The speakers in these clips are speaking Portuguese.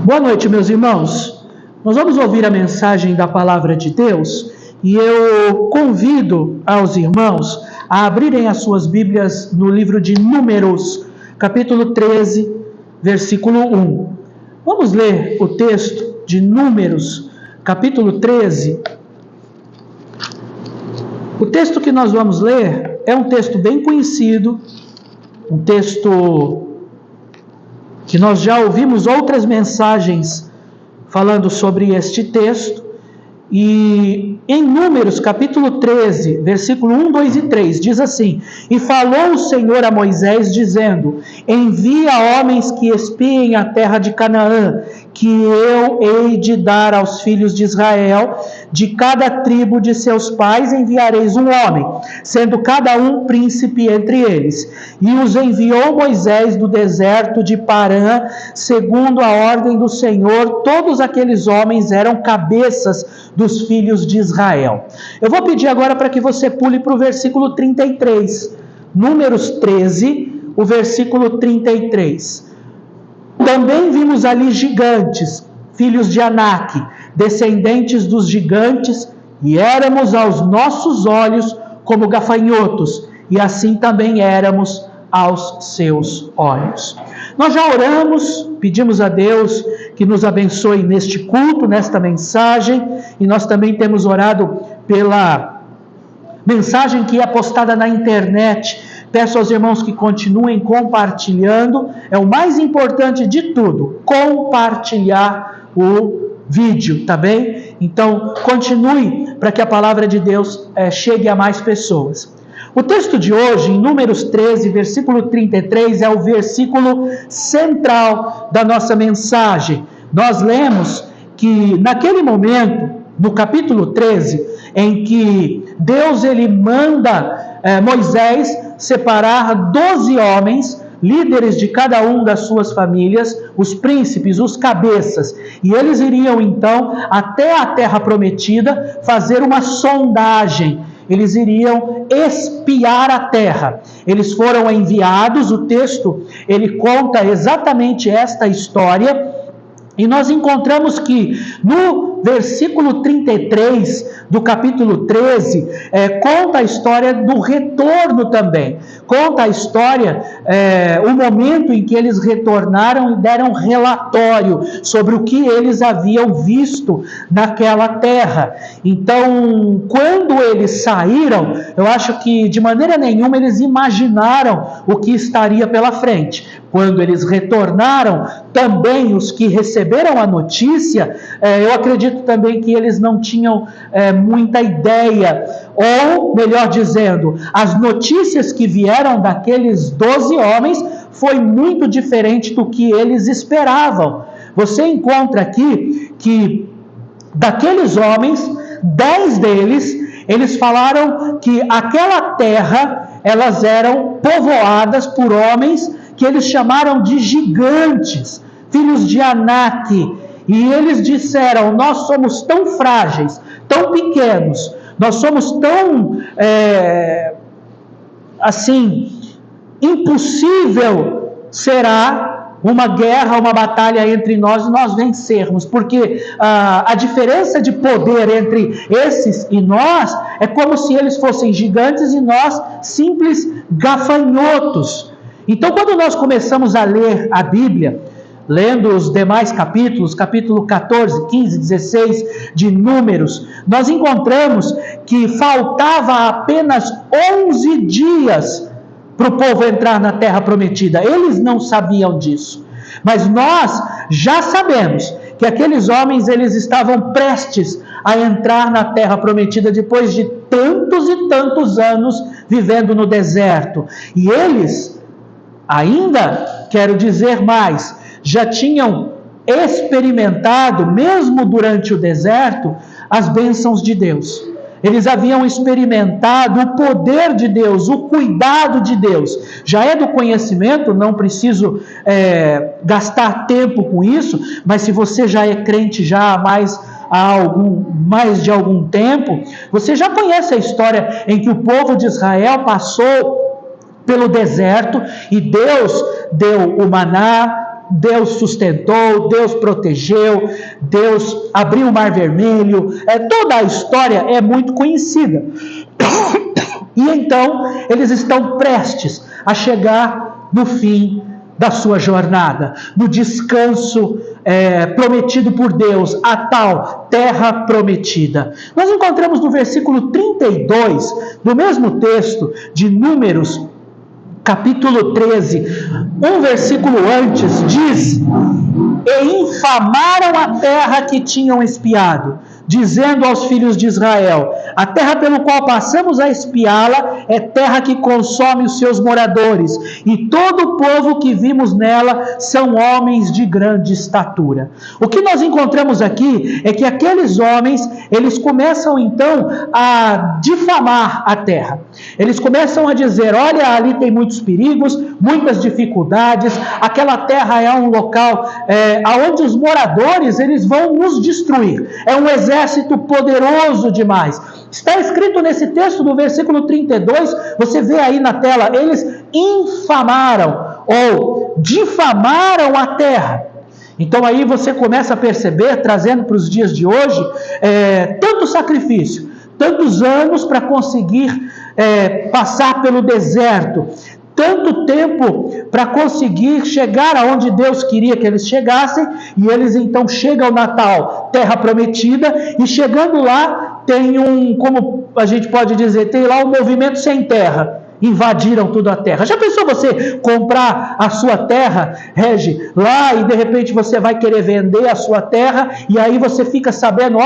Boa noite, meus irmãos. Nós vamos ouvir a mensagem da Palavra de Deus e eu convido aos irmãos a abrirem as suas Bíblias no livro de Números, capítulo 13, versículo 1. Vamos ler o texto de Números, capítulo 13. O texto que nós vamos ler é um texto bem conhecido, um texto que nós já ouvimos outras mensagens falando sobre este texto, e em Números capítulo 13, versículo 1, 2 e 3, diz assim: E falou o Senhor a Moisés, dizendo: Envia homens que espiem a terra de Canaã, que eu hei de dar aos filhos de Israel. De cada tribo de seus pais enviareis um homem, sendo cada um príncipe entre eles. E os enviou Moisés do deserto de Parã, segundo a ordem do Senhor. Todos aqueles homens eram cabeças dos filhos de Israel. Eu vou pedir agora para que você pule para o versículo 33. Números 13, o versículo 33. Também vimos ali gigantes, filhos de Anak, descendentes dos gigantes, e éramos aos nossos olhos como gafanhotos, e assim também éramos aos seus olhos. Nós já oramos, pedimos a Deus que nos abençoe neste culto, nesta mensagem, e nós também temos orado pela mensagem que é postada na internet. Peço aos irmãos que continuem compartilhando. É o mais importante de tudo, compartilhar o vídeo, tá bem? Então, continue para que a palavra de Deus chegue a mais pessoas. O texto de hoje, em Números 13, versículo 33, é o versículo central da nossa mensagem. Nós lemos que naquele momento, no capítulo 13, em que Deus ele manda Moisés separar 12 homens, líderes de cada um das suas famílias, os príncipes, os cabeças, e eles iriam então até a terra prometida fazer uma sondagem. Eles iriam espiar a terra. Eles foram enviados. O texto ele conta exatamente esta história, e nós encontramos que no versículo 33 do capítulo 13, conta a história do retorno também. Conta a história, o momento em que eles retornaram e deram relatório sobre o que eles haviam visto naquela terra. Então, quando eles saíram, eu acho que de maneira nenhuma eles imaginaram o que estaria pela frente. Quando eles retornaram, também os que receberam a notícia, eu acredito também que eles não tinham muita ideia, ou melhor dizendo, as notícias que vieram daqueles 12 homens foi muito diferente do que eles esperavam. Você encontra aqui que daqueles homens, 10 deles, eles falaram que aquela terra, elas eram povoadas por homens que eles chamaram de gigantes, filhos de Anak. E eles disseram: nós somos tão frágeis, tão pequenos, nós somos tão, impossível será uma guerra, uma batalha entre nós e nós vencermos, porque a diferença de poder entre esses e nós é como se eles fossem gigantes e nós simples gafanhotos. Então, quando nós começamos a ler a Bíblia, lendo os demais capítulos, capítulo 14, 15, 16 de Números, nós encontramos que faltava apenas 11 dias para o povo entrar na terra prometida. Eles não sabiam disso, mas nós já sabemos que aqueles homens eles estavam prestes a entrar na terra prometida depois de tantos e tantos anos vivendo no deserto. E eles ainda, quero dizer mais, já tinham experimentado, mesmo durante o deserto, as bênçãos de Deus. Eles haviam experimentado o poder de Deus, o cuidado de Deus. Já é do conhecimento, não preciso gastar tempo com isso, mas se você já é crente já há mais de algum tempo, você já conhece a história em que o povo de Israel passou pelo deserto e Deus deu o maná, Deus sustentou, Deus protegeu, Deus abriu o Mar Vermelho. Toda a história é muito conhecida. E então eles estão prestes a chegar no fim da sua jornada, no descanso prometido por Deus, a tal terra prometida. Nós encontramos no versículo 32 do mesmo texto de Números, capítulo 13, um versículo antes, diz: e infamaram a terra que tinham espiado, dizendo aos filhos de Israel: a terra pelo qual passamos a espiá-la é terra que consome os seus moradores, e todo o povo que vimos nela são homens de grande estatura. O que nós encontramos aqui é que aqueles homens, eles começam então a difamar a terra. Eles começam a dizer: olha, ali tem muitos perigos, muitas dificuldades, aquela terra é um local onde os moradores, eles vão nos destruir. É um exército poderoso demais. Está escrito nesse texto do versículo 32, você vê aí na tela, eles infamaram ou difamaram a terra. Então aí você começa a perceber, trazendo para os dias de hoje, tanto sacrifício, tantos anos para conseguir passar pelo deserto, tanto tempo para conseguir chegar aonde Deus queria que eles chegassem, e eles então chegam ao Natal, terra prometida, e chegando lá tem como a gente pode dizer, tem lá um movimento sem terra. Invadiram tudo a terra. Já pensou você comprar a sua terra, Regi, lá, e de repente você vai querer vender a sua terra, e aí você fica sabendo,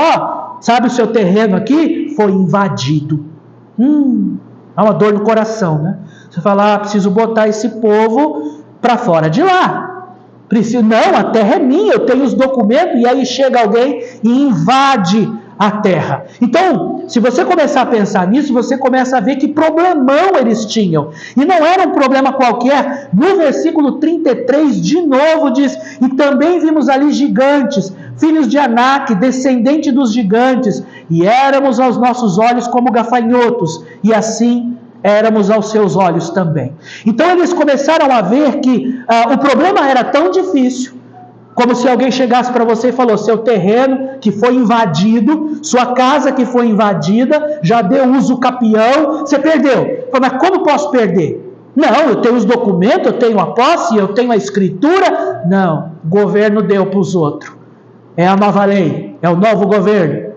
sabe, o seu terreno aqui foi invadido. Dá uma dor no coração, né? Você fala, preciso botar esse povo para fora de lá. Não, a terra é minha, eu tenho os documentos, e aí chega alguém e invade a terra. Então, se você começar a pensar nisso, você começa a ver que problemão eles tinham. E não era um problema qualquer. No versículo 33, de novo diz: e também vimos ali gigantes, filhos de Anak, descendente dos gigantes, e éramos aos nossos olhos como gafanhotos, e assim éramos aos seus olhos também. Então eles começaram a ver que o problema era tão difícil, como se alguém chegasse para você e falou: seu terreno que foi invadido, sua casa que foi invadida, já deu uso capião, você perdeu. Mas como posso perder? Não, eu tenho os documentos, eu tenho a posse, eu tenho a escritura. Não, o governo deu para os outros. É a nova lei, é o novo governo.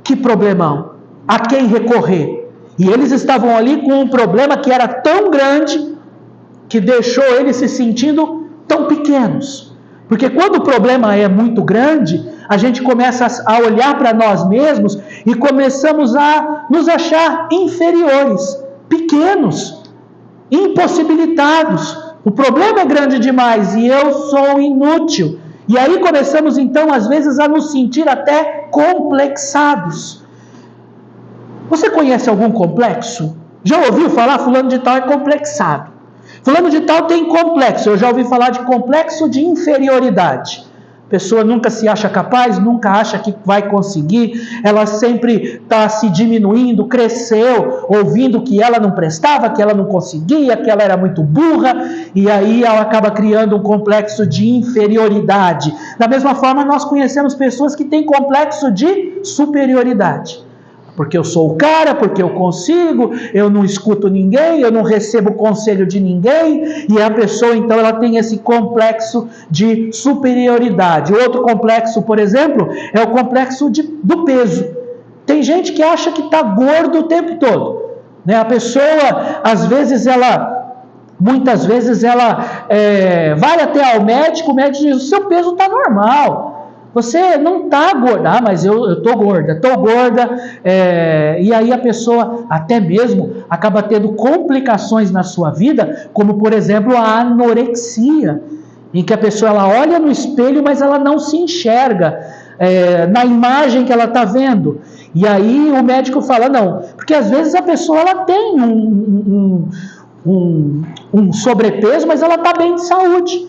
Que problemão? A quem recorrer? E eles estavam ali com um problema que era tão grande que deixou eles se sentindo tão pequenos. Porque quando o problema é muito grande, a gente começa a olhar para nós mesmos e começamos a nos achar inferiores, pequenos, impossibilitados. O problema é grande demais e eu sou inútil. E aí começamos então às vezes a nos sentir até complexados. Você conhece algum complexo? Já ouviu falar? Fulano de tal é complexado. Fulano de tal tem complexo. Eu já ouvi falar de complexo de inferioridade. A pessoa nunca se acha capaz, nunca acha que vai conseguir. Ela sempre está se diminuindo, cresceu, ouvindo que ela não prestava, que ela não conseguia, que ela era muito burra. E aí ela acaba criando um complexo de inferioridade. Da mesma forma, nós conhecemos pessoas que têm complexo de superioridade. Porque eu sou o cara, porque eu consigo, eu não escuto ninguém, eu não recebo conselho de ninguém, e a pessoa então ela tem esse complexo de superioridade. Outro complexo, por exemplo, é o complexo do peso. Tem gente que acha que está gordo o tempo todo, né? A pessoa, muitas vezes ela vai até ao médico, o médico diz: o seu peso está normal. Você não está gorda, mas eu estou gorda, e aí a pessoa até mesmo acaba tendo complicações na sua vida, como por exemplo a anorexia, em que a pessoa ela olha no espelho, mas ela não se enxerga na imagem que ela está vendo. E aí o médico fala: não, porque às vezes a pessoa ela tem um sobrepeso, mas ela está bem de saúde,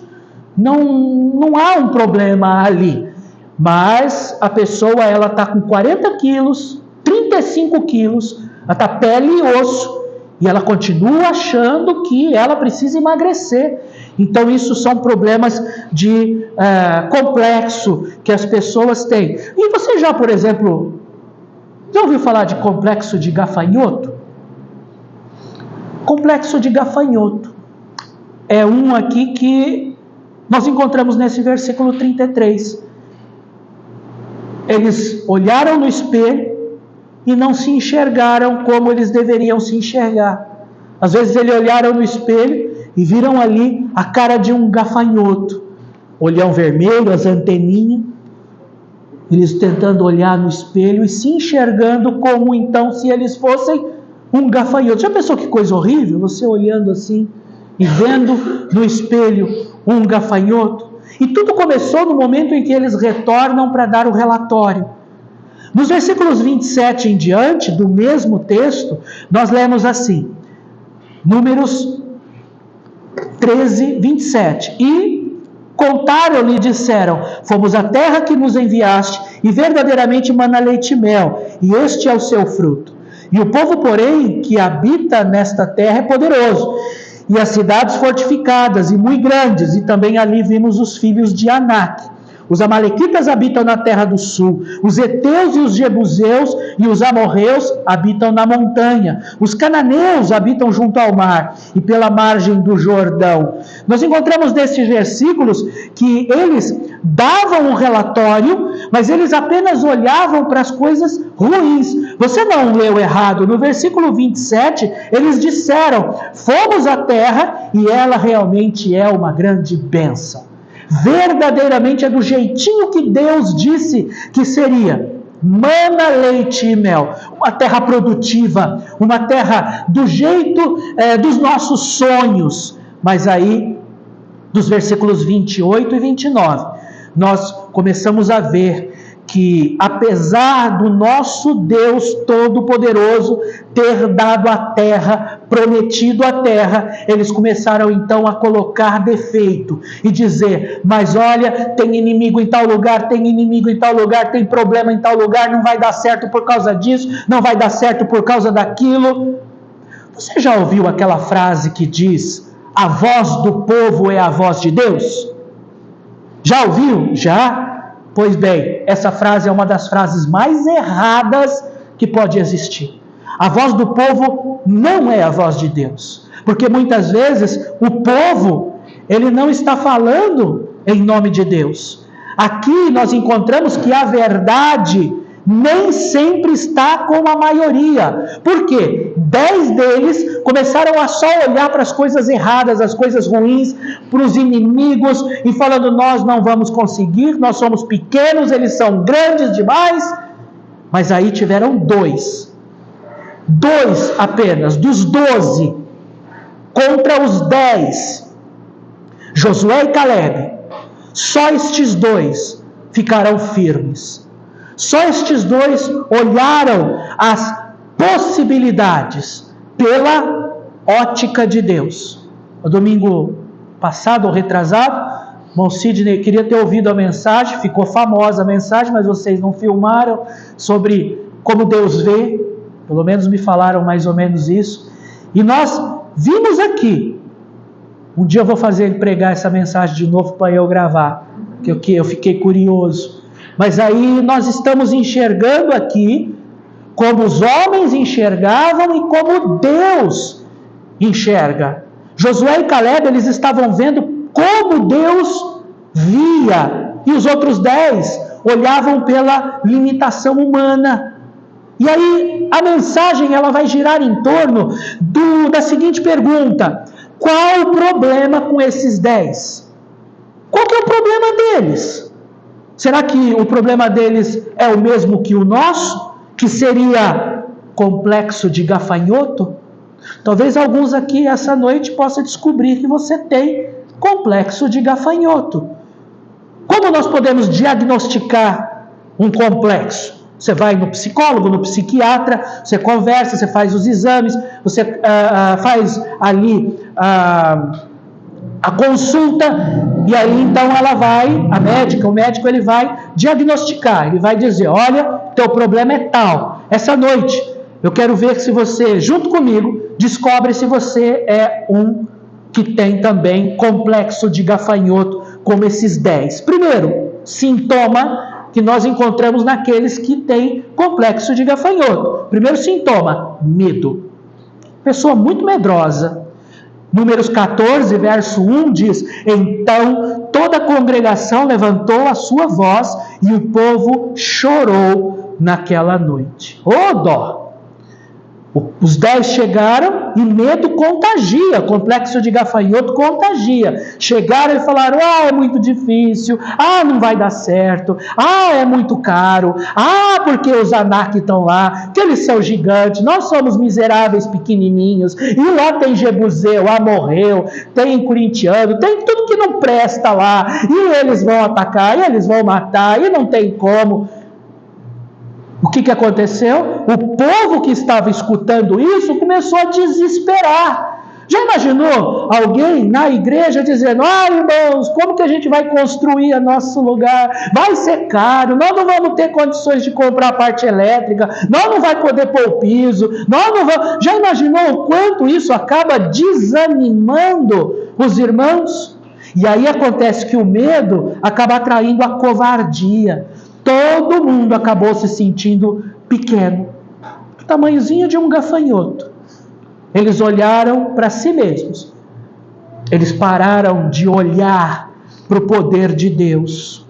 não há um problema ali. Mas a pessoa ela está com 40 quilos, 35 quilos, ela está pele e osso, e ela continua achando que ela precisa emagrecer. Então isso são problemas de complexo que as pessoas têm. E você já, por exemplo, já ouviu falar de complexo de gafanhoto? Complexo de gafanhoto é um aqui que nós encontramos nesse versículo 33. Eles olharam no espelho e não se enxergaram como eles deveriam se enxergar. Às vezes eles olharam no espelho e viram ali a cara de um gafanhoto, olhão vermelho, as anteninhas, eles tentando olhar no espelho e se enxergando como então se eles fossem um gafanhoto. Já pensou que coisa horrível? Você olhando assim e vendo no espelho um gafanhoto? E tudo começou no momento em que eles retornam para dar o relatório. Nos versículos 27 em diante, do mesmo texto, nós lemos assim, Números 13, 27. E contaram-lhe e disseram: fomos à terra que nos enviaste, e verdadeiramente mana leite e mel, e este é o seu fruto. E o povo, porém, que habita nesta terra é poderoso, e as cidades fortificadas e muito grandes, e também ali vimos os filhos de Anak. Os amalequitas habitam na terra do sul, os heteus e os jebuseus e os amorreus habitam na montanha, os cananeus habitam junto ao mar e pela margem do Jordão. Nós encontramos nesses versículos que eles davam um relatório, mas eles apenas olhavam para as coisas ruins. Você não leu errado, no versículo 27 eles disseram: fomos à terra e ela realmente é uma grande bênção. Verdadeiramente é do jeitinho que Deus disse que seria. Mana leite e mel. Uma terra produtiva, uma terra do jeito dos nossos sonhos. Mas aí, dos versículos 28 e 29, nós começamos a ver que, apesar do nosso Deus Todo-Poderoso ter dado a terra, prometido a terra, eles começaram então a colocar defeito e dizer: mas olha, tem inimigo em tal lugar, tem inimigo em tal lugar, tem problema em tal lugar, não vai dar certo por causa disso, não vai dar certo por causa daquilo. Você já ouviu aquela frase que diz: a voz do povo é a voz de Deus? Já ouviu? Já? Pois bem, essa frase é uma das frases mais erradas que pode existir. A voz do povo não é a voz de Deus. Porque muitas vezes o povo, ele não está falando em nome de Deus. Aqui nós encontramos que a verdade nem sempre está com a maioria. Por quê? 10 deles começaram a só olhar para as coisas erradas, as coisas ruins, para os inimigos, e falando: nós não vamos conseguir, nós somos pequenos, eles são grandes demais. Mas aí tiveram 2 apenas, dos 12, contra os 10, Josué e Calebe. Só estes 2 ficaram firmes. Só estes 2 olharam as possibilidades pela ótica de Deus. No domingo passado ou retrasado, irmão Sidney queria ter ouvido a mensagem, ficou famosa a mensagem, mas vocês não filmaram, sobre como Deus vê. Pelo menos me falaram mais ou menos isso. E nós vimos aqui, um dia eu vou fazer ele pregar essa mensagem de novo para eu gravar, que eu fiquei curioso. Mas aí nós estamos enxergando aqui como os homens enxergavam e como Deus enxerga. Josué e Calebe, eles estavam vendo como Deus via, e os outros 10 olhavam pela limitação humana. E aí a mensagem ela vai girar em torno da seguinte pergunta: qual o problema com esses 10? Qual que é o problema deles? Será que o problema deles é o mesmo que o nosso, que seria complexo de gafanhoto? Talvez alguns aqui essa noite possam descobrir que você tem complexo de gafanhoto. Como nós podemos diagnosticar um complexo? Você vai no psicólogo, no psiquiatra, você conversa, você faz os exames, você faz ali a consulta, e aí então ela vai, o médico ele vai diagnosticar, ele vai dizer: olha, teu problema é tal. Essa noite eu quero ver se você, junto comigo, descobre se você é um que tem também complexo de gafanhoto, como esses 10. Primeiro, sintoma que nós encontramos naqueles que têm complexo de gafanhoto. Primeiro sintoma, medo. Pessoa muito medrosa. Números 14, verso 1 diz: então toda a congregação levantou a sua voz e o povo chorou naquela noite. Ô dó! Os 10 chegaram e medo contagia, complexo de gafanhoto contagia. Chegaram e falaram: é muito difícil, não vai dar certo, é muito caro, porque os Anak estão lá, que eles são gigantes, nós somos miseráveis pequenininhos, e lá tem Jebuseu, Amorreu, tem corintiano, tem tudo que não presta lá, e eles vão atacar, e eles vão matar, e não tem como. O que aconteceu? O povo que estava escutando isso começou a desesperar. Já imaginou alguém na igreja dizendo: irmãos, como que a gente vai construir nosso lugar? Vai ser caro, nós não vamos ter condições de comprar a parte elétrica, nós não vamos poder pôr o piso, nós não vamos... Já imaginou o quanto isso acaba desanimando os irmãos? E aí acontece que o medo acaba atraindo a covardia. Todo mundo acabou se sentindo pequeno, o tamanhozinho de um gafanhoto. Eles olharam para si mesmos. Eles pararam de olhar para o poder de Deus.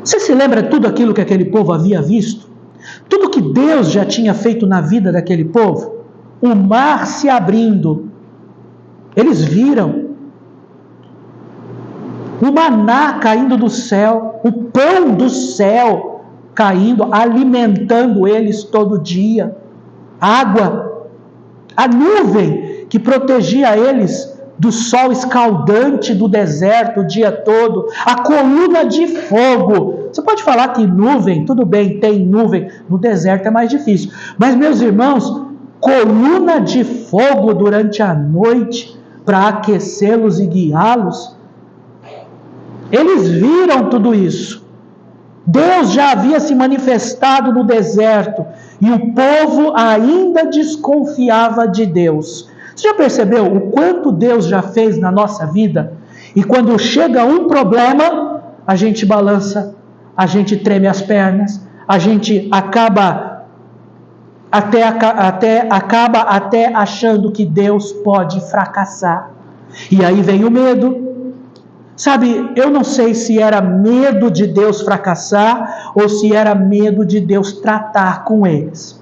Você se lembra de tudo aquilo que aquele povo havia visto? Tudo que Deus já tinha feito na vida daquele povo? O mar se abrindo. Eles viram. O maná caindo do céu, o pão do céu caindo, alimentando eles todo dia. Água, a nuvem que protegia eles do sol escaldante do deserto o dia todo, a coluna de fogo. Você pode falar que nuvem, tudo bem, tem nuvem, no deserto é mais difícil. Mas, meus irmãos, coluna de fogo durante a noite para aquecê-los e guiá-los. Eles viram tudo isso. Deus já havia se manifestado no deserto e o povo ainda desconfiava de Deus. Você já percebeu o quanto Deus já fez na nossa vida? E quando chega um problema, a gente balança, a gente treme as pernas, a gente acaba até achando que Deus pode fracassar. E aí vem o medo. Sabe, eu não sei se era medo de Deus fracassar ou se era medo de Deus tratar com eles.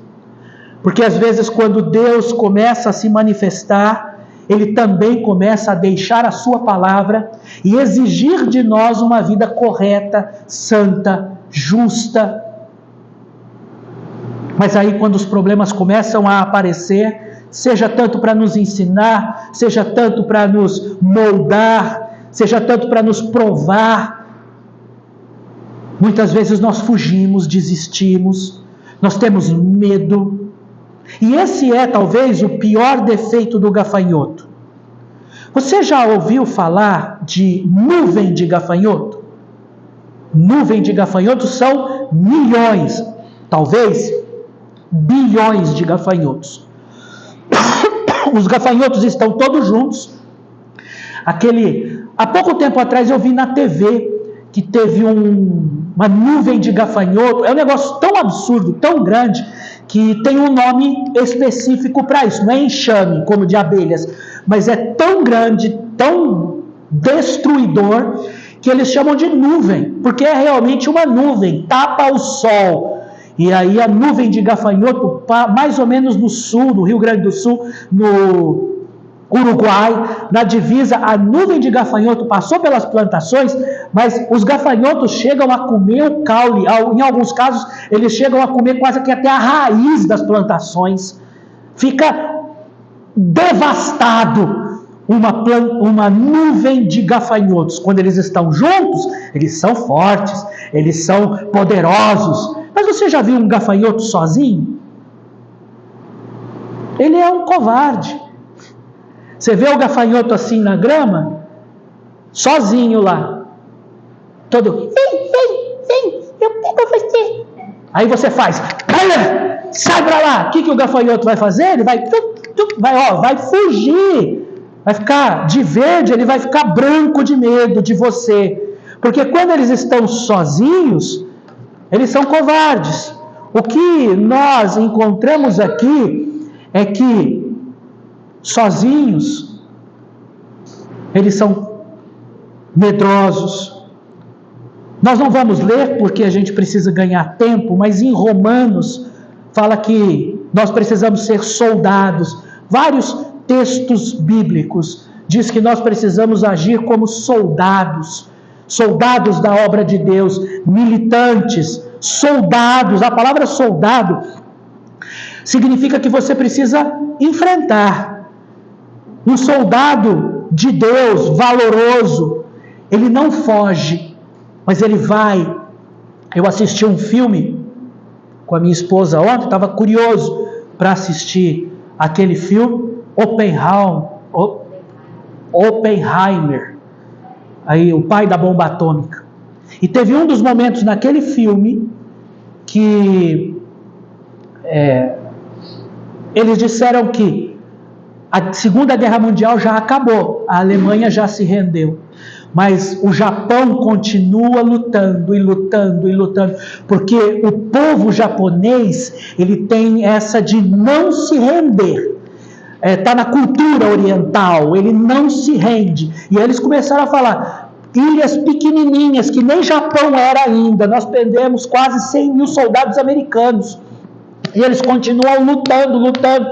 Porque às vezes quando Deus começa a se manifestar, Ele também começa a deixar a sua palavra e exigir de nós uma vida correta, santa, justa. Mas aí quando os problemas começam a aparecer, seja tanto para nos ensinar, seja tanto para nos moldar, seja tanto para nos provar, muitas vezes nós fugimos, desistimos, nós temos medo. E esse é talvez o pior defeito do gafanhoto. Você já ouviu falar de nuvem de gafanhoto? Nuvem de gafanhoto são milhões, talvez bilhões de gafanhotos. Os gafanhotos estão todos juntos. Há pouco tempo atrás eu vi na TV que teve uma nuvem de gafanhoto. É um negócio tão absurdo, tão grande, que tem um nome específico para isso. Não é enxame, como de abelhas, mas é tão grande, tão destruidor, que eles chamam de nuvem, porque é realmente uma nuvem, tapa o sol. E aí a nuvem de gafanhoto, mais ou menos no sul, no Rio Grande do Sul, no Uruguai, na divisa, a nuvem de gafanhoto passou pelas plantações, mas os gafanhotos chegam a comer o caule. Em alguns casos, eles chegam a comer quase que até a raiz das plantações. Fica devastado uma nuvem de gafanhotos. Quando eles estão juntos, eles são fortes, eles são poderosos. Mas você já viu um gafanhoto sozinho? Ele é um covarde. Você vê o gafanhoto assim na grama, sozinho lá, todo, vem, eu pego você. Aí você faz, sai pra lá. O que o gafanhoto vai fazer? Ele vai fugir. vai ficar de verde, ele vai ficar branco de medo de você. Porque quando eles estão sozinhos, eles são covardes. O que nós encontramos aqui é que sozinhos, eles são medrosos. Nós não vamos ler porque a gente precisa ganhar tempo, mas em Romanos fala que nós precisamos ser soldados. Vários textos bíblicos diz que nós precisamos agir como soldados, soldados da obra de Deus, militantes, soldados. A palavra soldado significa que você precisa enfrentar. Um soldado de Deus, valoroso, ele não foge, mas ele vai. Eu assisti um filme com a minha esposa ontem, estava curioso para assistir aquele filme, Oppenheimer, aí o pai da bomba atômica. E teve um dos momentos naquele filme que eles disseram que a Segunda Guerra Mundial já acabou, a Alemanha já se rendeu, mas o Japão continua lutando e lutando e lutando, porque o povo japonês, ele tem essa de não se render. Está na cultura oriental, ele não se rende. E aí eles começaram a falar, ilhas pequenininhas, que nem Japão era ainda, nós perdemos quase 100 mil soldados americanos, e eles continuam lutando, lutando.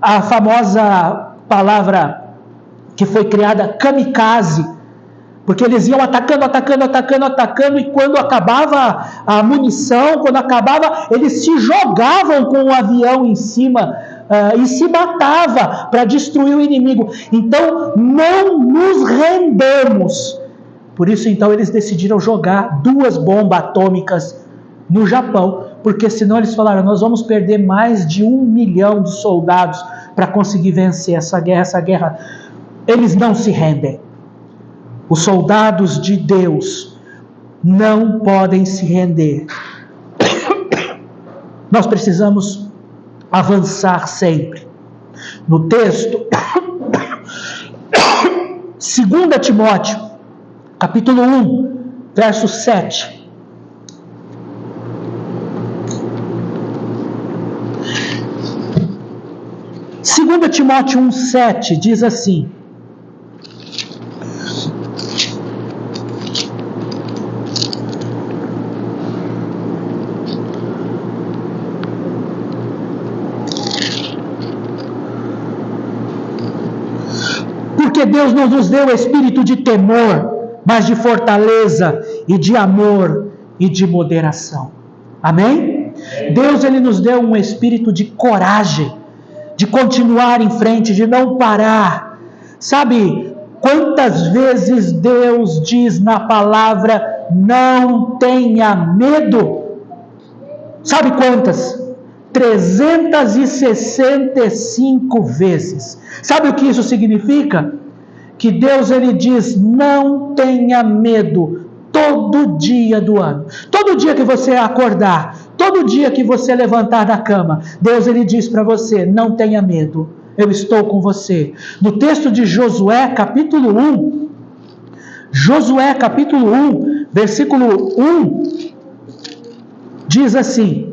A famosa palavra que foi criada, kamikaze, porque eles iam atacando, e quando acabava a munição, quando acabava, eles se jogavam com o avião em cima, e se matava para destruir o inimigo. Então, não nos rendemos. Por isso, então, eles decidiram jogar 2 bombas atômicas no Japão, porque senão eles falaram, nós vamos perder mais de 1 milhão de soldados para conseguir vencer essa guerra. Eles não se rendem. Os soldados de Deus não podem se render. Nós precisamos avançar sempre. No texto, 2 Timóteo, capítulo 1, verso 7. 2 Timóteo 1,7 diz assim: porque Deus não nos deu espírito de temor, mas de fortaleza e de amor e de moderação. Amém? Deus, ele nos deu um espírito de coragem, de continuar em frente, de não parar. Sabe quantas vezes Deus diz na palavra, não tenha medo? Sabe quantas? 365 vezes. Sabe o que isso significa? Que Deus, ele diz, não tenha medo, todo dia do ano. Todo dia que você acordar, todo dia que você levantar da cama, Deus, ele diz para você, não tenha medo, eu estou com você. No texto de Josué, capítulo 1, Josué, capítulo 1, versículo 1, diz assim: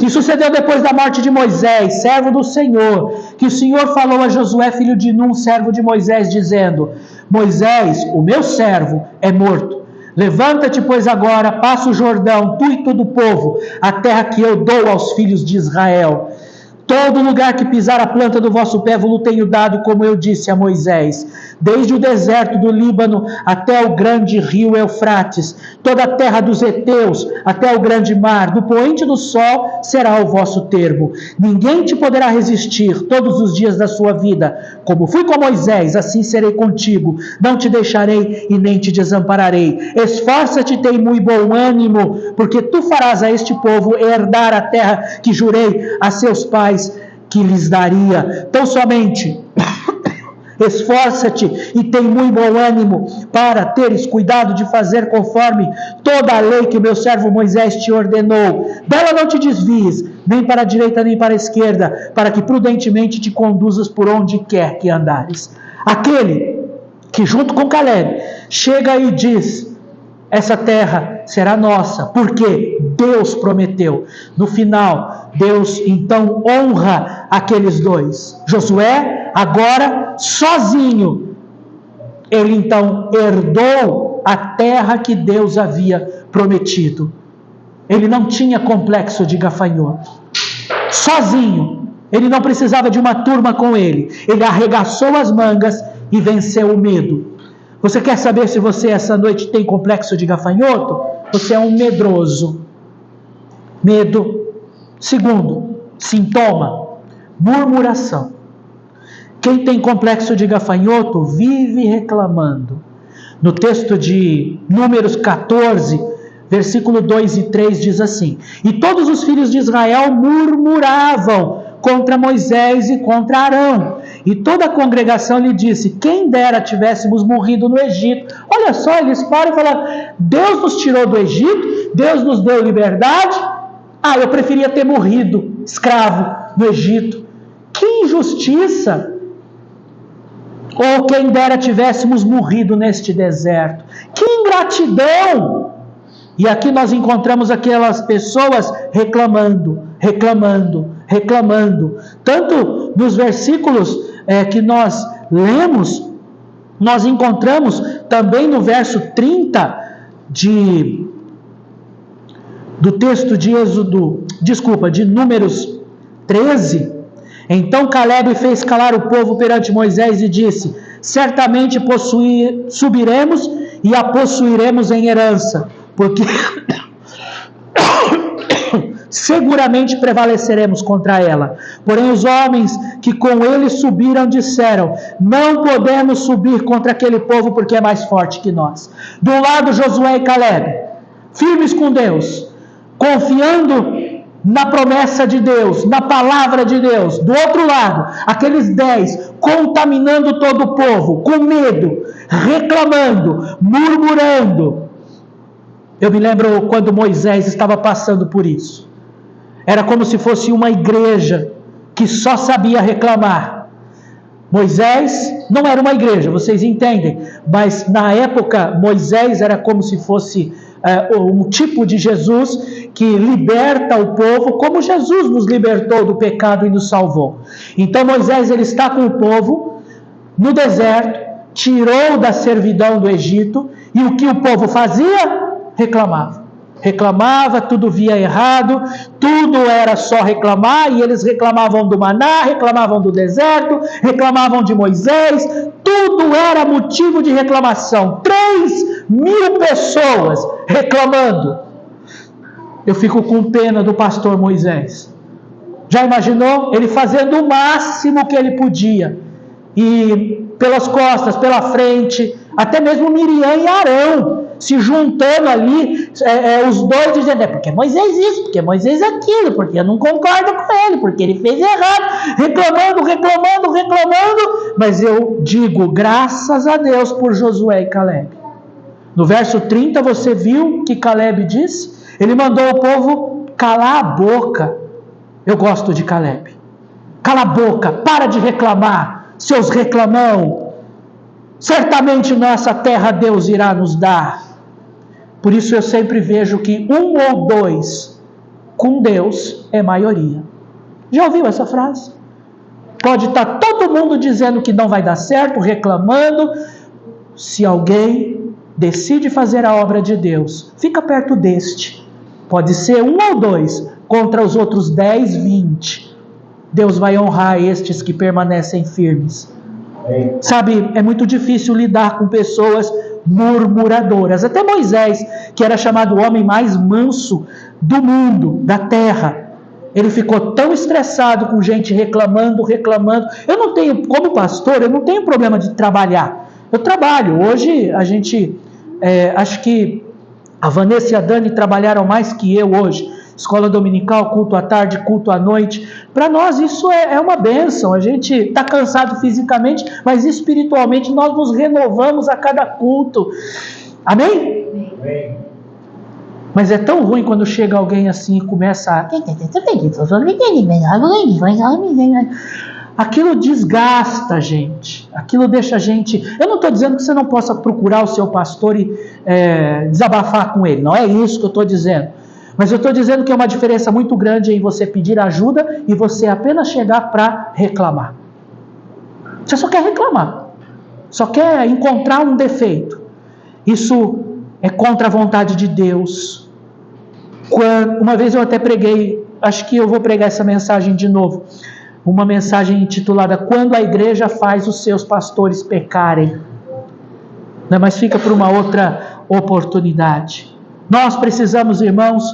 e sucedeu depois da morte de Moisés, servo do Senhor, que o Senhor falou a Josué, filho de Nun, servo de Moisés, dizendo: Moisés, o meu servo, é morto. Levanta-te, pois, agora, passa o Jordão, tu e todo o povo, a terra que eu dou aos filhos de Israel. Todo lugar que pisar a planta do vosso pé vos tenho dado, como eu disse a Moisés, desde o deserto do Líbano até o grande rio Eufrates, toda a terra dos heteus até o grande mar, do poente do sol será o vosso termo. Ninguém te poderá resistir todos os dias da sua vida. Como fui com Moisés, assim serei contigo. Não te deixarei e nem te desampararei. Esforça-te e tem muito bom ânimo, porque tu farás a este povo herdar a terra que jurei a seus pais que lhes daria. Tão somente esforça-te e tem muito bom ânimo para teres cuidado de fazer conforme toda a lei que o meu servo Moisés te ordenou. Dela não te desvies, nem para a direita nem para a esquerda, para que prudentemente te conduzas por onde quer que andares. Aquele que junto com Caleb chega e diz: essa terra será nossa, porque Deus prometeu. No final, Deus então honra aqueles dois. Josué, agora sozinho, ele então herdou a terra que Deus havia prometido. Ele não tinha complexo de gafanhoto. Sozinho, ele não precisava de uma turma com ele. Ele arregaçou as mangas e venceu o medo. Você quer saber se você essa noite tem complexo de gafanhoto? Você é um medroso. Medo. Segundo, sintoma, murmuração. Quem tem complexo de gafanhoto vive reclamando. No texto de Números 14, versículo 2 e 3 diz assim: e todos os filhos de Israel murmuravam contra Moisés e contra Arão. E toda a congregação lhe disse: quem dera tivéssemos morrido no Egito. Olha só, eles param e falam: Deus nos tirou do Egito, Deus nos deu liberdade. Eu preferia ter morrido escravo no Egito. Que injustiça! Ou quem dera tivéssemos morrido neste deserto. Que ingratidão! E aqui nós encontramos aquelas pessoas reclamando. Tanto nos versículos que nós lemos, nós encontramos também no verso 30 do texto de de Números 13. Então Caleb fez calar o povo perante Moisés e disse: certamente subiremos e a possuiremos em herança, porque seguramente prevaleceremos contra ela. Porém os homens que com ele subiram disseram: não podemos subir contra aquele povo porque é mais forte que nós. Do lado Josué e Caleb, firmes com Deus, confiando na promessa de Deus, na palavra de Deus. Do outro lado, aqueles 10 contaminando todo o povo, com medo, reclamando, murmurando. Eu me lembro quando Moisés estava passando por isso. Era como se fosse uma igreja que só sabia reclamar. Moisés não era uma igreja, vocês entendem, mas na época Moisés era como se fosse um tipo de Jesus que liberta o povo, como Jesus nos libertou do pecado e nos salvou. Então Moisés, ele está com o povo no deserto, tirou da servidão do Egito, e o que o povo fazia? Reclamava, tudo via errado, tudo era só reclamar, e eles reclamavam do maná, reclamavam do deserto, reclamavam de Moisés, tudo era motivo de reclamação. 3.000 pessoas reclamando. Eu fico com pena do pastor Moisés. Já imaginou? Ele fazendo o máximo que ele podia, e pelas costas, pela frente, até mesmo Miriam e Arão se juntando ali, os dois dizendo: porque Moisés isso, porque Moisés aquilo, porque eu não concordo com ele, porque ele fez errado, reclamando, mas eu digo, graças a Deus por Josué e Caleb. No verso 30 você viu que Caleb disse? Ele mandou o povo calar a boca. Eu gosto de Caleb. Cala a boca, para de reclamar, seus reclamão. Certamente nossa terra Deus irá nos dar. Por isso eu sempre vejo que 1 ou 2 com Deus é maioria. Já ouviu essa frase? Pode estar todo mundo dizendo que não vai dar certo, reclamando. Se alguém decide fazer a obra de Deus, fica perto deste. Pode ser 1 ou 2 contra os outros 10, 20. Deus vai honrar estes que permanecem firmes. Sabe, é muito difícil lidar com pessoas murmuradoras. Até Moisés, que era chamado o homem mais manso do mundo, da terra, ele ficou tão estressado com gente reclamando. Eu não tenho, como pastor, eu não tenho problema de trabalhar. Eu trabalho. Hoje a gente, acho que a Vanessa e a Dani trabalharam mais que eu hoje. escola dominical, culto à tarde, culto à noite. Para nós isso é uma bênção. A gente está cansado fisicamente, mas espiritualmente nós nos renovamos a cada culto. Amém? Amém. Mas é tão ruim quando chega alguém assim e começa a... Aquilo desgasta a gente. Aquilo deixa a gente... Eu não estou dizendo que você não possa procurar o seu pastor e desabafar com ele. Não é isso que eu estou dizendo. Mas eu estou dizendo que é uma diferença muito grande em você pedir ajuda e você apenas chegar para reclamar. Você só quer reclamar. Só quer encontrar um defeito. Isso é contra a vontade de Deus. Uma vez eu até preguei, acho que eu vou pregar essa mensagem de novo. Uma mensagem intitulada Quando a Igreja faz os seus pastores pecarem. Não, mas fica para uma outra oportunidade. Nós precisamos, irmãos,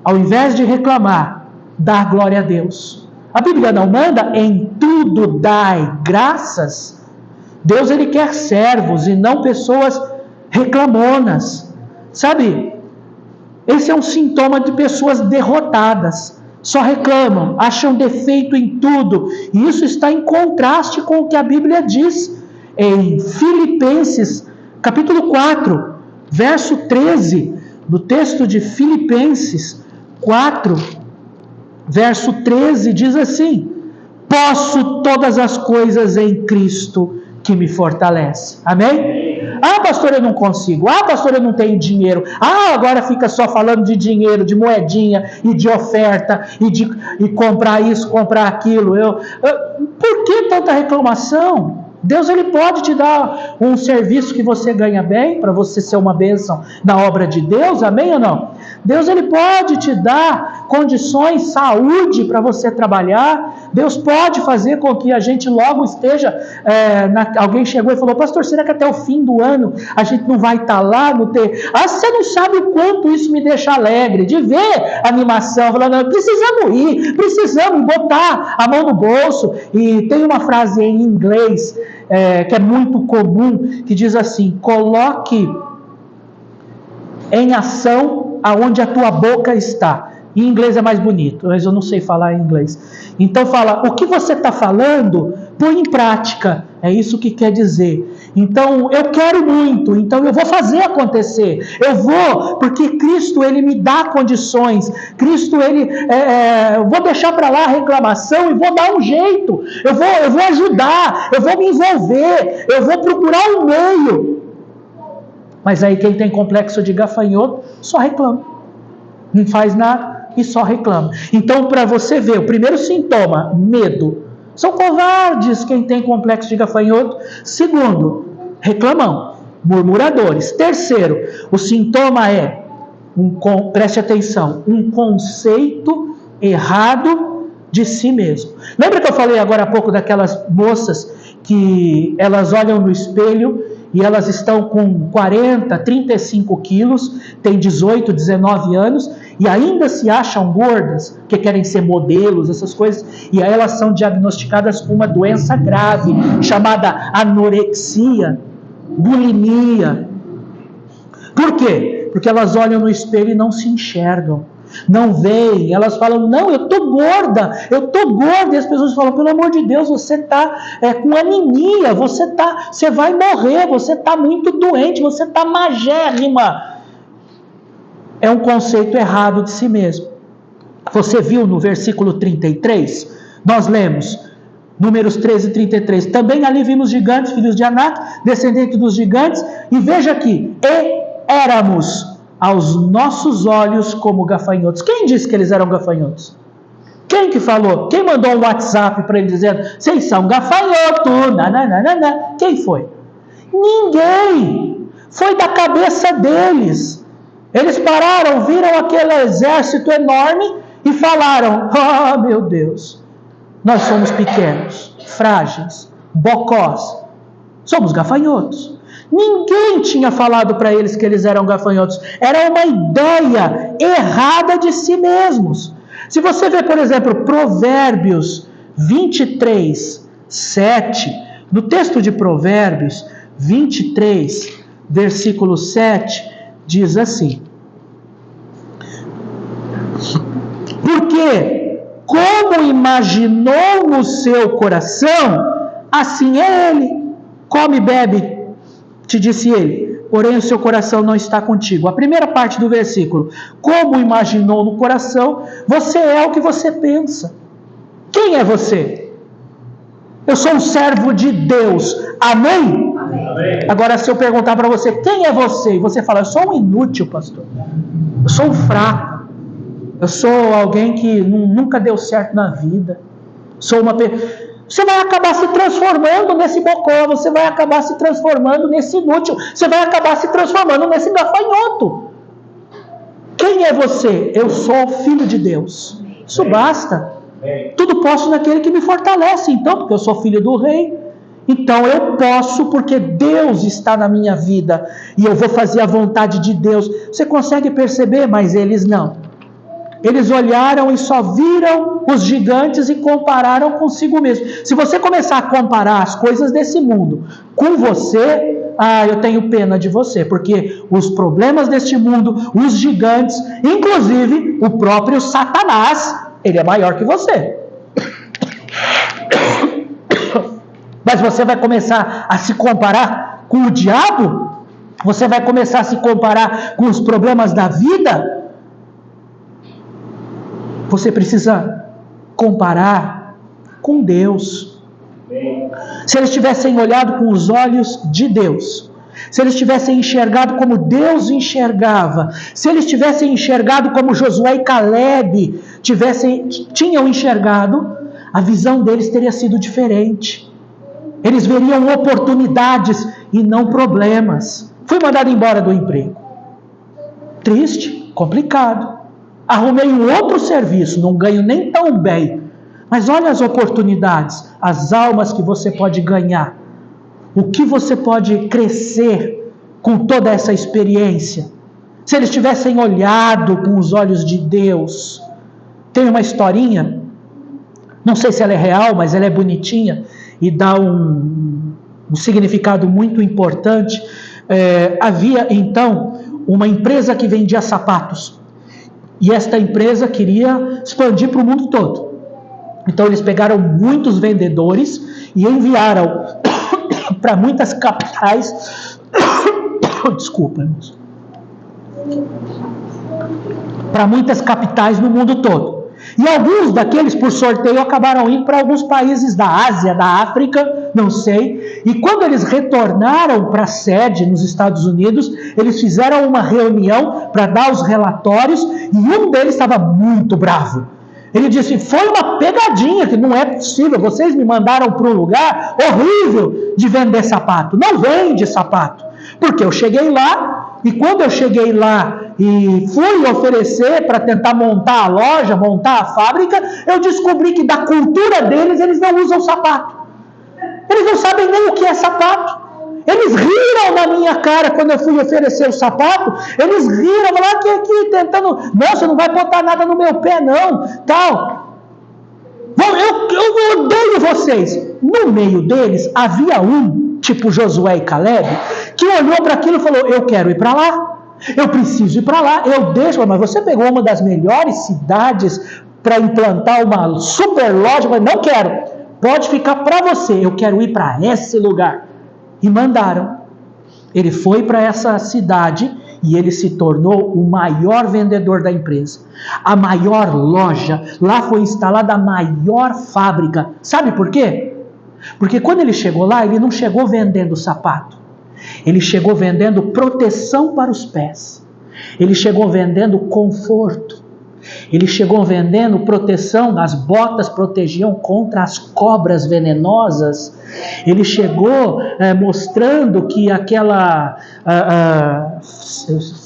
ao invés de reclamar, dar glória a Deus. A Bíblia não manda em tudo dai graças. Deus, Ele quer servos e não pessoas reclamonas. Sabe, esse é um sintoma de pessoas derrotadas. Só reclamam, acham defeito em tudo. E isso está em contraste com o que a Bíblia diz em Filipenses, capítulo 4, verso 13, do texto de Filipenses 4, verso 13, diz assim: posso todas as coisas em Cristo que me fortalece. Amém? Ah, pastor, eu não consigo. Ah, pastor, eu não tenho dinheiro. Ah, agora fica só falando de dinheiro, de moedinha e de oferta e comprar isso, comprar aquilo. Por que tanta reclamação? Deus, Ele pode te dar um serviço que você ganha bem, para você ser uma bênção na obra de Deus, amém ou não? Deus, Ele pode te dar condições, saúde para você trabalhar. Deus pode fazer com que a gente logo esteja... alguém chegou e falou: pastor, será que até o fim do ano a gente não vai estar lá no ter... Ah, você não sabe o quanto isso me deixa alegre, de ver animação, falando, precisamos botar a mão no bolso. E tem uma frase em inglês que é muito comum, que diz assim: coloque em ação aonde a tua boca está. Em inglês é mais bonito, mas eu não sei falar em inglês. Então fala, o que você está falando, põe em prática. É isso que quer dizer. Então, eu quero muito, então eu vou fazer acontecer. Eu vou, porque Cristo, Ele me dá condições. Cristo, Ele... eu vou deixar para lá a reclamação e vou dar um jeito. Eu vou ajudar, eu vou me envolver, eu vou procurar um meio. Mas aí quem tem complexo de gafanhoto, só reclama. Não faz nada e só reclama. Então, para você ver, o primeiro sintoma, medo. São covardes quem tem complexo de gafanhoto. Segundo, reclamão, murmuradores. Terceiro, o sintoma é, preste atenção, um conceito errado de si mesmo. Lembra que eu falei agora há pouco daquelas moças que elas olham no espelho e elas estão com 40, 35 quilos, têm 18, 19 anos, e ainda se acham gordas, que querem ser modelos, essas coisas, e aí elas são diagnosticadas com uma doença grave, chamada anorexia, bulimia. Por quê? Porque elas olham no espelho e não se enxergam, não veem, elas falam, não, eu tô gorda, e as pessoas falam, pelo amor de Deus, você tá com anemia, você vai morrer, você tá muito doente, você tá magérrima. É um conceito errado de si mesmo. Você viu no versículo 33, nós lemos, Números 13 e 33, também ali vimos gigantes, filhos de Anak, descendentes dos gigantes, e veja aqui, e éramos aos nossos olhos como gafanhotos. Quem disse que eles eram gafanhotos? Quem que falou? Quem mandou um WhatsApp para eles dizendo, vocês são gafanhotos? Nananana. Quem foi? Ninguém. Foi da cabeça deles. Eles pararam, viram aquele exército enorme e falaram, oh meu Deus, nós somos pequenos, frágeis, bocós, somos gafanhotos. Ninguém tinha falado para eles que eles eram gafanhotos. Era uma ideia errada de si mesmos. Se você ver, por exemplo, Provérbios 23, 7, no texto de Provérbios 23, versículo 7, diz assim: Porque, como imaginou no seu coração, assim é ele. Come e bebe, te disse ele, porém o seu coração não está contigo. A primeira parte do versículo, como imaginou no coração, você é o que você pensa. Quem é você? Eu sou um servo de Deus. Amém? Amém. Agora, se eu perguntar para você, quem é você? E você fala, eu sou um inútil, pastor. Eu sou um fraco. Eu sou alguém que nunca deu certo na vida. Sou uma pessoa... Você vai acabar se transformando nesse bocó, você vai acabar se transformando nesse inútil, você vai acabar se transformando nesse gafanhoto. Quem é você? Eu sou filho de Deus. Isso basta. Tudo posso naquele que me fortalece, então, porque eu sou filho do rei. Então eu posso porque Deus está na minha vida e eu vou fazer a vontade de Deus. Você consegue perceber? Mas eles não. Eles olharam e só viram os gigantes e compararam consigo mesmo. Se você começar a comparar as coisas desse mundo com você, eu tenho pena de você, porque os problemas deste mundo, os gigantes, inclusive o próprio Satanás, ele é maior que você. Mas você vai começar a se comparar com o diabo? Você vai começar a se comparar com os problemas da vida? Você precisa comparar com Deus. Se eles tivessem olhado com os olhos de Deus, se eles tivessem enxergado como Deus enxergava, se eles tivessem enxergado como Josué e Caleb tinham enxergado, a visão deles teria sido diferente. Eles veriam oportunidades e não problemas. Fui mandado embora do emprego. Triste, complicado. Arrumei um outro serviço, não ganho nem tão bem. Mas olha as oportunidades, as almas que você pode ganhar. O que você pode crescer com toda essa experiência. Se eles tivessem olhado com os olhos de Deus. Tem uma historinha, não sei se ela é real, mas ela é bonitinha e dá um significado muito importante. Havia então uma empresa que vendia sapatos. E esta empresa queria expandir para o mundo todo. Então eles pegaram muitos vendedores e enviaram para muitas capitais. Desculpa, irmãos. Para muitas capitais no mundo todo. E alguns daqueles, por sorteio, acabaram indo para alguns países da Ásia, da África, não sei. E quando eles retornaram para a sede nos Estados Unidos, eles fizeram uma reunião para dar os relatórios e um deles estava muito bravo. Ele disse, foi uma pegadinha, que não é possível, vocês me mandaram para um lugar horrível de vender sapato. Não vende sapato. Porque eu cheguei lá, e quando eu cheguei lá e fui oferecer para tentar montar a loja, montar a fábrica, eu descobri que da cultura deles, eles não usam sapato. Eles não sabem nem o que é sapato. Eles riram na minha cara quando eu fui oferecer o sapato. Eles riram, falaram aqui tentando, não, você não vai botar nada no meu pé não, tal. Eu odeio vocês. No meio deles havia um, tipo Josué e Caleb, que olhou para aquilo e falou, eu quero ir para lá. Eu preciso ir para lá, eu deixo, mas você pegou uma das melhores cidades para implantar uma super loja, mas não quero, pode ficar para você, eu quero ir para esse lugar. E mandaram. Ele foi para essa cidade e ele se tornou o maior vendedor da empresa. A maior loja, lá foi instalada a maior fábrica. Sabe por quê? Porque quando ele chegou lá, ele não chegou vendendo sapato. Ele chegou vendendo proteção para os pés. Ele chegou vendendo conforto. Ele chegou vendendo proteção, as botas protegiam contra as cobras venenosas. Ele chegou mostrando que aquela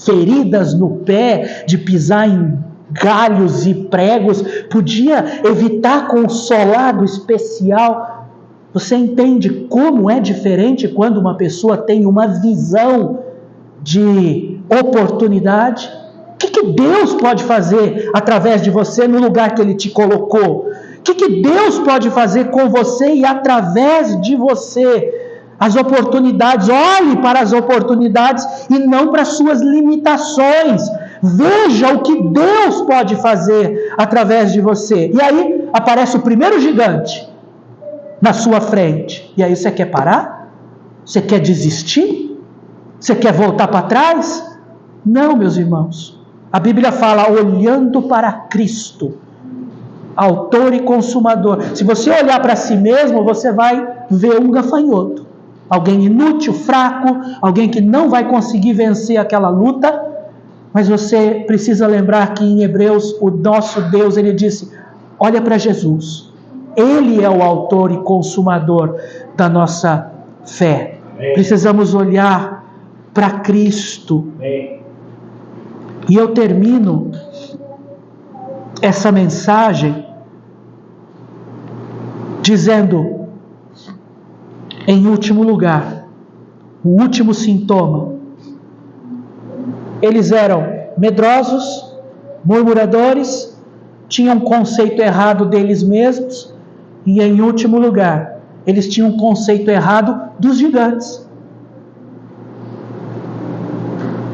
feridas no pé de pisar em galhos e pregos podia evitar com o solado especial. Você entende como é diferente quando uma pessoa tem uma visão de oportunidade? O que Deus pode fazer através de você no lugar que Ele te colocou? O que Deus pode fazer com você e através de você? As oportunidades, olhe para as oportunidades e não para as suas limitações. Veja o que Deus pode fazer através de você. E aí aparece o primeiro gigante na sua frente. E aí você quer parar? Você quer desistir? Você quer voltar para trás? Não, meus irmãos. A Bíblia fala olhando para Cristo, autor e consumador. Se você olhar para si mesmo, você vai ver um gafanhoto. Alguém inútil, fraco, alguém que não vai conseguir vencer aquela luta. Mas você precisa lembrar que em Hebreus, o nosso Deus, ele disse, olha para Jesus. Ele é o autor e consumador da nossa fé. Precisamos olhar para Cristo. E eu termino essa mensagem dizendo, em último lugar, o último sintoma. Eles eram medrosos, murmuradores, tinham um conceito errado deles mesmos, e em último lugar, eles tinham um conceito errado dos gigantes.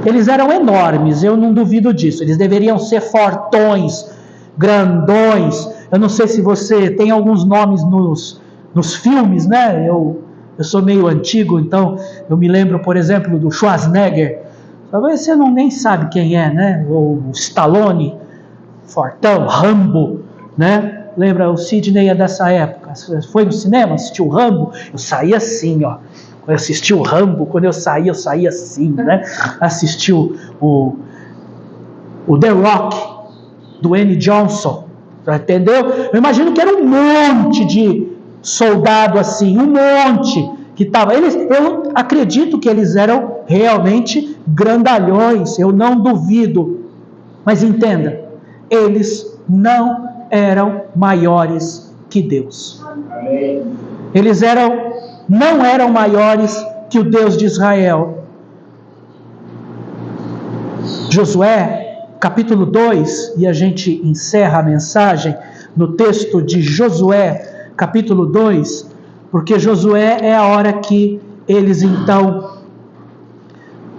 Eles eram enormes, eu não duvido disso. Eles deveriam ser fortões, grandões. Eu não sei se você tem alguns nomes nos filmes, né? Eu sou meio antigo, então eu me lembro, por exemplo, do Schwarzenegger. Talvez você nem sabe quem é, né? O Stallone, fortão, Rambo, né? Lembra, o Sidney é dessa época. Foi no cinema, assistiu o Rambo? Eu saí assim, ó. Eu assisti o Rambo, quando eu saí assim, né? Assistiu o The Rock, do Dwayne Johnson, entendeu? Eu imagino que era um monte de soldado assim, um monte que estava. Eu acredito que eles eram realmente grandalhões, eu não duvido. Mas entenda, eles não eram maiores que Deus. Eles não eram maiores que o Deus de Israel. Josué, capítulo 2, e a gente encerra a mensagem no texto de Josué, capítulo 2, porque Josué é a hora que eles então,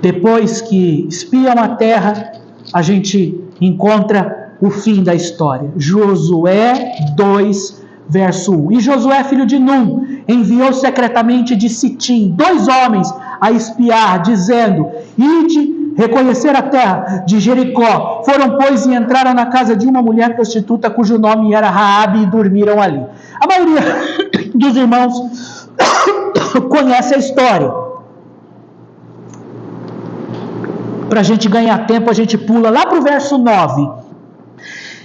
depois que espiam a terra, a gente encontra o fim da história. Josué 2, verso 1. E Josué, filho de Num, enviou secretamente de Sitim 2 homens a espiar, dizendo, ide reconhecer a terra de Jericó. Foram, pois, e entraram na casa de uma mulher prostituta, cujo nome era Raabe, e dormiram ali. A maioria dos irmãos conhece a história. Para a gente ganhar tempo, a gente pula lá para o verso 9.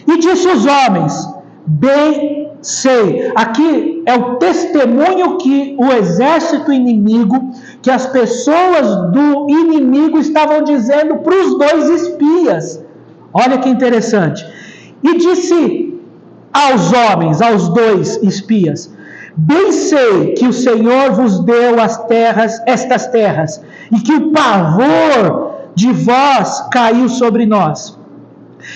E disse os homens, bem sei. Aqui é o testemunho que o exército inimigo, que as pessoas do inimigo estavam dizendo para os 2 espias. Olha que interessante. E disse aos homens, aos 2 espias, bem sei que o Senhor vos deu estas terras, e que o pavor de vós caiu sobre nós,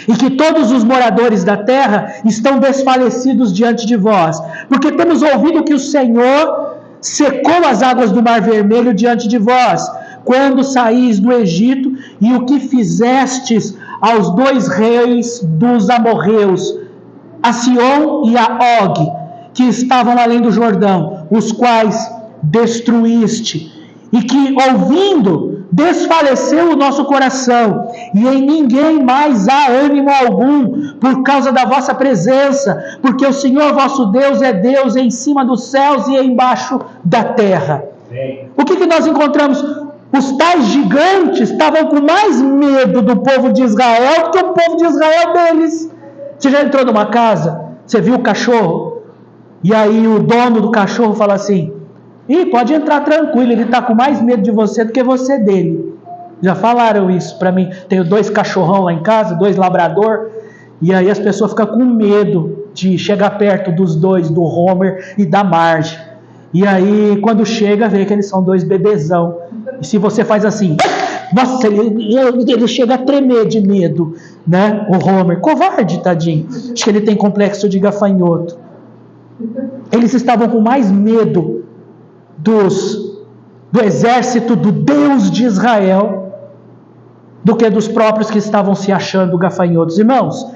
e que todos os moradores da terra estão desfalecidos diante de vós, porque temos ouvido que o Senhor secou as águas do Mar Vermelho diante de vós, quando saís do Egito, e o que fizestes aos 2 reis dos amorreus, a Sion e a Og, que estavam além do Jordão, os quais destruíste, e que, ouvindo, desfaleceu o nosso coração, e em ninguém mais há ânimo algum, por causa da vossa presença, porque o Senhor vosso Deus é Deus em cima dos céus e embaixo da terra. O que nós encontramos? Os tais gigantes estavam com mais medo do povo de Israel do que o povo de Israel deles. Você já entrou numa casa, você viu o cachorro, e aí o dono do cachorro fala assim, pode entrar tranquilo, ele está com mais medo de você do que você dele. Já falaram isso para mim. Tenho 2 cachorrão lá em casa, 2 labrador, e aí as pessoas ficam com medo de chegar perto dos 2, do Homer e da Marge. E aí quando chega, vê que eles são 2 bebezão. E se você faz assim, nossa, ele chega a tremer de medo, né? O Homer, covarde, tadinho. Acho que ele tem complexo de gafanhoto. Eles estavam com mais medo do exército do Deus de Israel do que dos próprios que estavam se achando gafanhotos. Irmãos,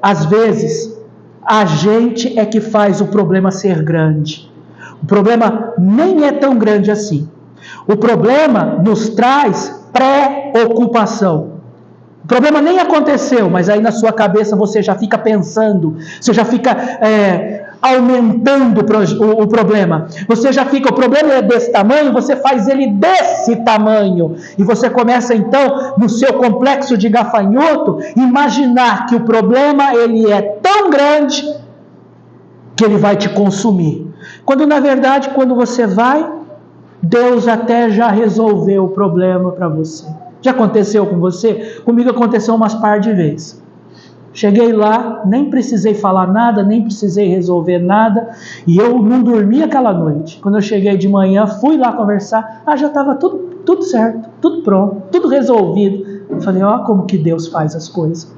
às vezes, a gente é que faz o problema ser grande. O problema nem é tão grande assim. O problema nos traz preocupação. O problema nem aconteceu, mas aí na sua cabeça você já fica pensando, você já fica aumentando o problema. Você já fica, o problema é desse tamanho, você faz ele desse tamanho. E você começa então, no seu complexo de gafanhoto, imaginar que o problema ele é tão grande que ele vai te consumir. Quando na verdade, quando você vai, Deus até já resolveu o problema para você. Já aconteceu com você? Comigo aconteceu umas par de vezes. Cheguei lá, nem precisei falar nada, nem precisei resolver nada, e eu não dormi aquela noite. Quando eu cheguei de manhã, fui lá conversar, já estava tudo certo, tudo pronto, tudo resolvido. Eu falei, como que Deus faz as coisas.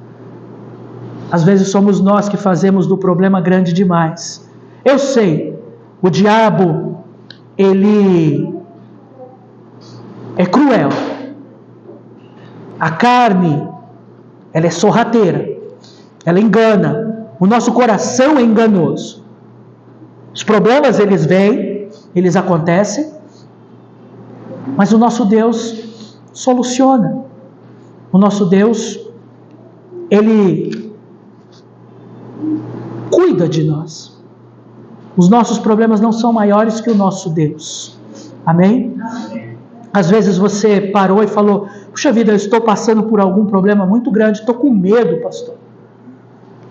Às vezes somos nós que fazemos do problema grande demais. Eu sei, o diabo, ele é cruel. A carne, ela é sorrateira, ela engana, o nosso coração é enganoso. Os problemas, eles vêm, eles acontecem, mas o nosso Deus soluciona. O nosso Deus, Ele cuida de nós. Os nossos problemas não são maiores que o nosso Deus. Amém? Às vezes você parou e falou, puxa vida, eu estou passando por algum problema muito grande, estou com medo, pastor.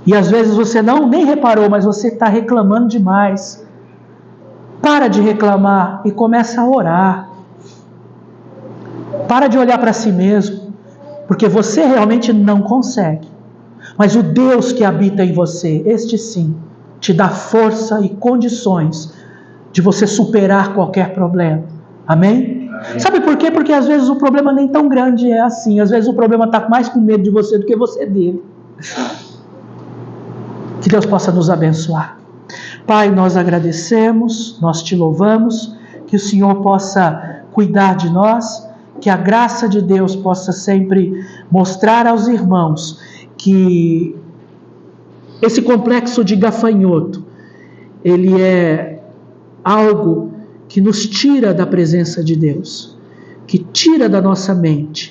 E às vezes você nem reparou, mas você está reclamando demais. Para de reclamar e começa a orar. Para de olhar para si mesmo, porque você realmente não consegue. Mas o Deus que habita em você, este sim, te dá força e condições de você superar qualquer problema. Amém? Sabe por quê? Porque às vezes o problema nem tão grande é assim. Às vezes o problema está mais com medo de você do que você dele. Que Deus possa nos abençoar. Pai, nós agradecemos, nós te louvamos, que o Senhor possa cuidar de nós, que a graça de Deus possa sempre mostrar aos irmãos que esse complexo de gafanhoto, ele é algo que nos tira da presença de Deus, que tira da nossa mente